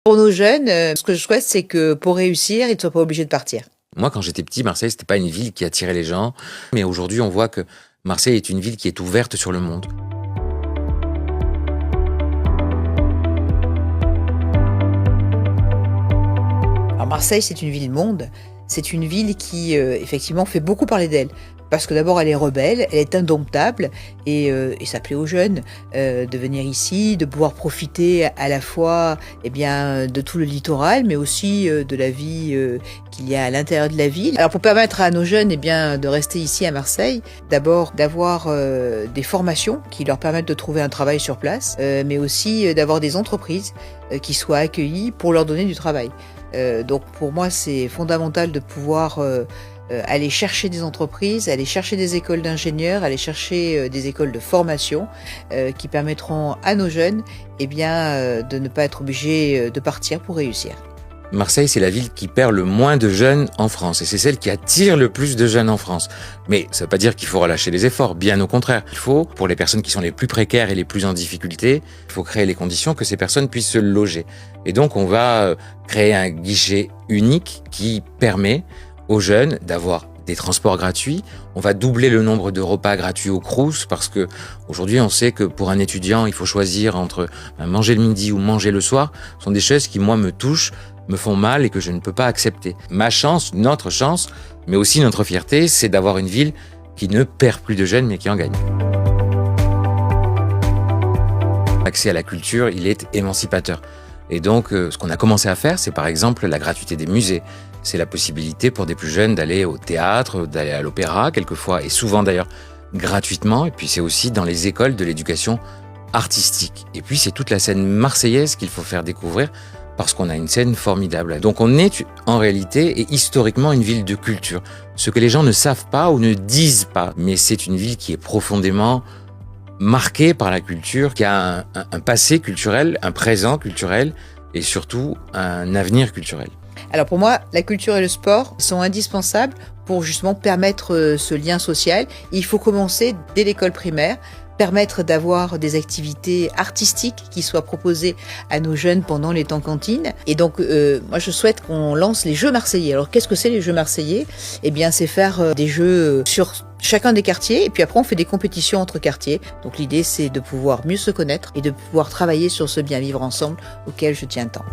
Pour nos jeunes, ce que je souhaite, c'est que pour réussir, ils ne soient pas obligés de partir. Moi, quand j'étais petit, Marseille, c'était pas une ville qui attirait les gens. Mais aujourd'hui, on voit que Marseille est une ville qui est ouverte sur le monde. Alors Marseille, c'est une ville-monde. C'est une ville qui, effectivement, fait beaucoup parler d'elle. Parce que d'abord, elle est rebelle, elle est indomptable, et ça plaît aux jeunes de venir ici, de pouvoir profiter à la fois de tout le littoral, mais aussi de la vie qu'il y a à l'intérieur de la ville. Alors pour permettre à nos jeunes de rester ici à Marseille, d'abord d'avoir des formations qui leur permettent de trouver un travail sur place, mais aussi d'avoir des entreprises qui soient accueillies pour leur donner du travail. Donc pour moi, c'est fondamental de pouvoir aller chercher des entreprises, aller chercher des écoles d'ingénieurs, aller chercher des écoles de formation qui permettront à nos jeunes de ne pas être obligés de partir pour réussir. Marseille, c'est la ville qui perd le moins de jeunes en France et c'est celle qui attire le plus de jeunes en France. Mais ça ne veut pas dire qu'il faut relâcher les efforts, bien au contraire. Il faut, pour les personnes qui sont les plus précaires et les plus en difficulté, il faut créer les conditions que ces personnes puissent se loger. Et donc, on va créer un guichet unique qui permet aux jeunes d'avoir des transports gratuits. On va doubler le nombre de repas gratuits au Crous parce que aujourd'hui on sait que pour un étudiant il faut choisir entre manger le midi ou manger le soir. Ce sont des choses qui moi me touchent, me font mal et que je ne peux pas accepter. Ma chance, notre chance, mais aussi notre fierté, c'est d'avoir une ville qui ne perd plus de jeunes mais qui en gagne. L'accès à la culture, il est émancipateur. Et donc, ce qu'on a commencé à faire, c'est par exemple la gratuité des musées. C'est la possibilité pour des plus jeunes d'aller au théâtre, d'aller à l'opéra, quelquefois, et souvent d'ailleurs gratuitement. Et puis c'est aussi dans les écoles de l'éducation artistique. Et puis c'est toute la scène marseillaise qu'il faut faire découvrir parce qu'on a une scène formidable. Donc on est en réalité et historiquement une ville de culture. Ce que les gens ne savent pas ou ne disent pas, mais c'est une ville qui est profondément marquée par la culture, qui a un passé culturel, un présent culturel et surtout un avenir culturel. Alors pour moi, la culture et le sport sont indispensables pour justement permettre ce lien social. Il faut commencer dès l'école primaire, permettre d'avoir des activités artistiques qui soient proposées à nos jeunes pendant les temps cantines. Et donc, moi, je souhaite qu'on lance les Jeux marseillais. Alors, qu'est-ce que c'est les Jeux marseillais ? C'est faire des jeux sur chacun des quartiers. Et puis après, on fait des compétitions entre quartiers. Donc, l'idée, c'est de pouvoir mieux se connaître et de pouvoir travailler sur ce bien vivre ensemble auquel je tiens tant.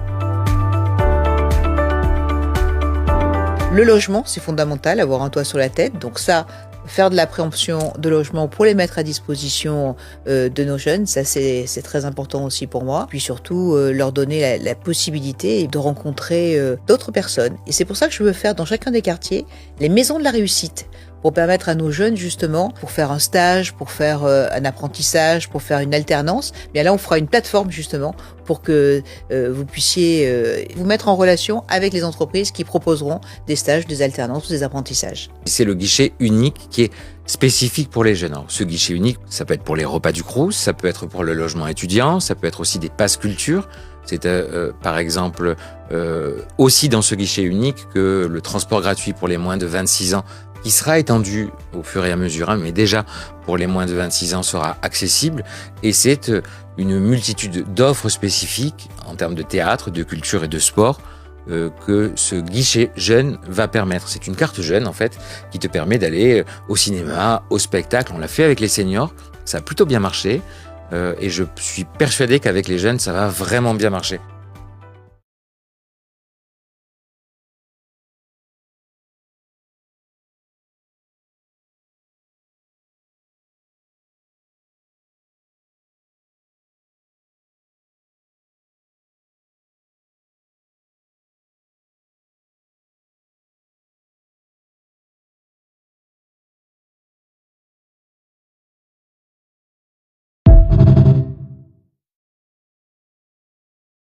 Le logement, c'est fondamental, avoir un toit sur la tête. Donc ça, faire de la préemption de logement pour les mettre à disposition de nos jeunes, ça c'est très important aussi pour moi. Puis surtout, leur donner la possibilité de rencontrer d'autres personnes. Et c'est pour ça que je veux faire dans chacun des quartiers les maisons de la réussite, pour permettre à nos jeunes justement, pour faire un stage, pour faire un apprentissage, pour faire une alternance. Bien là, on fera une plateforme justement pour que vous puissiez vous mettre en relation avec les entreprises qui proposeront des stages, des alternances ou des apprentissages. C'est le guichet unique qui est spécifique pour les jeunes. Alors, ce guichet unique, ça peut être pour les repas du Crous, ça peut être pour le logement étudiant, ça peut être aussi des passes culture. C'est par exemple aussi dans ce guichet unique que le transport gratuit pour les moins de 26 ans qui sera étendu au fur et à mesure, mais déjà pour les moins de 26 ans sera accessible. Et c'est une multitude d'offres spécifiques en termes de théâtre, de culture et de sport que ce guichet jeune va permettre. C'est une carte jeune en fait qui te permet d'aller au cinéma, au spectacle. On l'a fait avec les seniors, ça a plutôt bien marché et je suis persuadé qu'avec les jeunes ça va vraiment bien marcher.